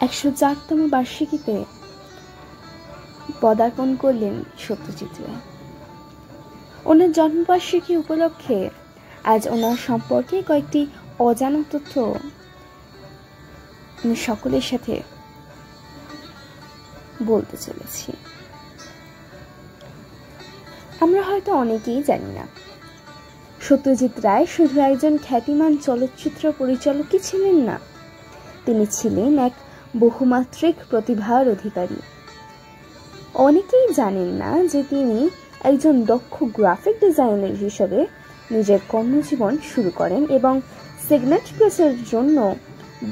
104তম বার্ষিকীতে পদার্পণ করলেন সত্যজিৎ রায়। ওনার জন্মবার্ষিকী উপলক্ষে আজ ওনার সম্পর্কে কয়েকটি অজানা তথ্য আমি সকলের সাথে বলতে চলেছি। আমরা হয়তো অনেকেই জানি না, সত্যজিৎ রায় শুধু একজন খ্যাতিমান চলচ্চিত্র পরিচালকই ছিলেন না, তিনি ছিলেন এক বহুমাত্রিক প্রতিভার অধিকারী। অনেকেই জানেন না যে তিনি একজন দক্ষ গ্রাফিক ডিজাইনার হিসেবে নিজের কর্মজীবন শুরু করেন এবং সিগনেট প্রেসের জন্য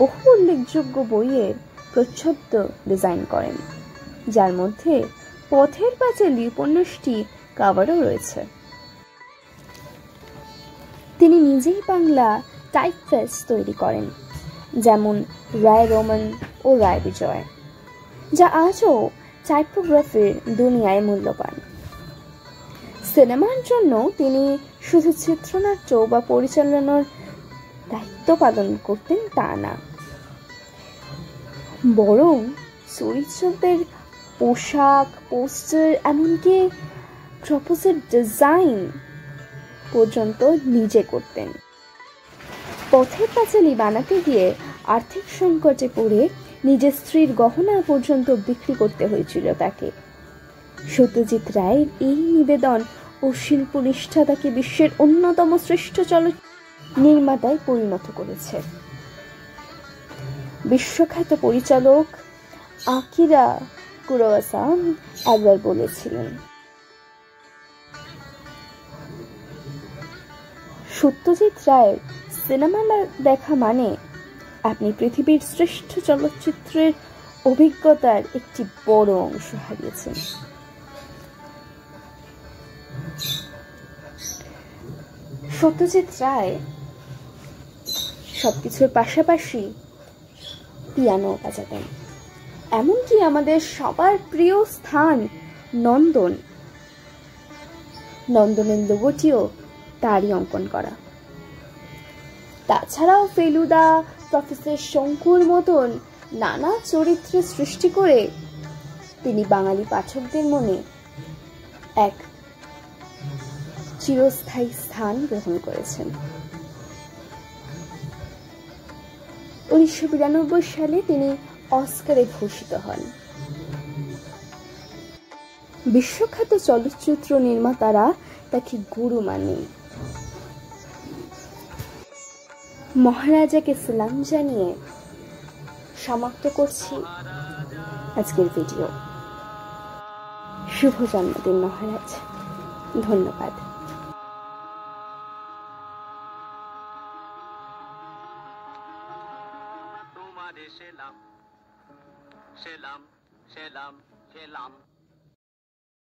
বহু উল্লেখযোগ্য বইয়ের প্রচ্ছদ ডিজাইন করেন, যার মধ্যে পথের পাঁচালী উপন্যাসটি কভারও রয়েছে। তিনি নিজেই বাংলা টাইপফেস তৈরি করেন, যেমন রায় রোমান ও রায় বিজয়, যা আজও টাইপোগ্রাফির দুনিয়ায় মূল্যবান। সিনেমার জন্য তিনি শুধু চিত্রনাট্য বা পরিচালনার দায়িত্ব পালন করতেন তা না, বরং চরিত্রদের পোশাক, পোস্টার, এমনকি প্রপোজাল ডিজাইন পর্যন্ত নিজে করতেন। পথের পাঁচালী বানাতে গিয়ে আর্থিক সংকটে পড়ে নিজের স্ত্রীর গহনা পর্যন্ত বিক্রি করতে হয়েছিল তাকে। সত্যজিৎ রায়ের এই নিবেদন ও শিল্পনিষ্ঠা তাকে বিশ্বের অন্যতম শ্রেষ্ঠ চলচ্চিত্র নির্মাতায় পরিণত করেছে। বিশ্বখ্যাত পরিচালক আকিরা কুরোসাওয়া একবার বলেছিলেন, সত্যজিৎ রায়ের সিনেমা দেখা মানে আপনি পৃথিবীর শ্রেষ্ঠ চলচ্চিত্রের অভিজ্ঞতার একটি বড় অংশ হারিয়েছেন। সত্যজিৎ রায় সবকিছুর পাশাপাশি পিয়ানো বাজাতেন, এমনকি আমাদের সবার প্রিয় স্থান নন্দনের লোগোটিও তারই অঙ্কন করা। তাছাড়াও ফেলুদা, প্রফেসর শঙ্কুর মতন নানা চরিত্রে সৃষ্টি করে তিনি বাঙালি পাঠকদের মনে এক চিরস্থায়ী স্থান গ্রহণ করেছেন। 1992 সালে তিনি অস্কারে ভূষিত হন। বিশ্বখ্যাত চলচ্চিত্র নির্মাতারা তাকে গুরু মানেন। মহারাজাকে সালাম জানিয়ে সমাপ্ত করছি আজকের ভিডিও। শুভ জন্মদিন মহারাজ। ধন্যবাদ। তোমারে সেলাম সেলাম সেলাম সেলাম।